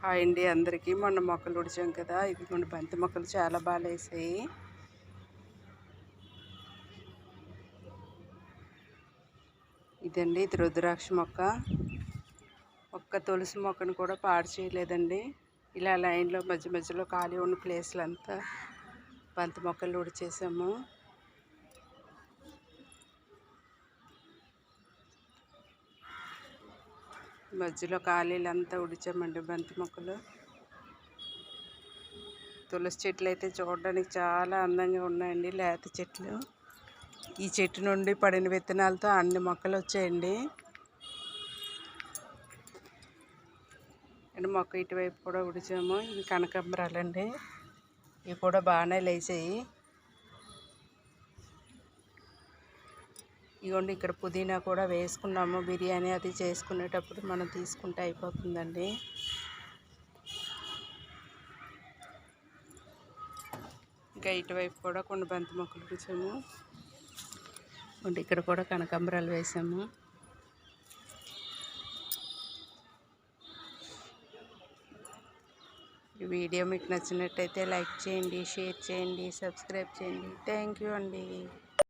Hi అండి అందరికీ. మొన్న మొక్కలు ఉడిచాం కదా, ఇదిగోండి బంతి మొక్కలు చాలా బాగా వేసాయి. ఇదండి, ఇది రుద్రాక్ష మొక్క. ఒక్క తులసి మొక్కను కూడా పాడు చేయలేదండి. ఇలా లైన్లో మధ్య మధ్యలో ఖాళీ ఉన్న ప్లేస్లంతా బంతి మొక్కలు ఉడిచేసాము. మధ్యలో ఖాళీలంతా ఉడిచామండి బంతి మొక్కలు. తులసి చెట్లు అయితే చూడడానికి చాలా అందంగా ఉన్నాయండి, లేత చెట్లు. ఈ చెట్టు నుండి పడిన విత్తనాలతో అన్ని మొక్కలు వచ్చాయండి. అండ్ మొక్క ఇటువైపు కూడా ఉడిచాము. ఇవి కనకాంబరాలండి, ఇవి కూడా బాగానే లేచాయి. ఇదిగోండి, ఇక్కడ పుదీనా కూడా వేసుకున్నాము. బిర్యానీ అది చేసుకునేటప్పుడు మనం తీసుకుంటే అయిపోతుందండి. ఇంకా ఇటువైపు కూడా కొన్ని బంతి మొక్కలు వేసాము. ఇక్కడ కూడా కనకాంబరాలు వేసాము. ఈ వీడియో మీకు నచ్చినట్టయితే లైక్ చేయండి, షేర్ చేయండి, సబ్స్క్రైబ్ చేయండి. థ్యాంక్ యూ అండి.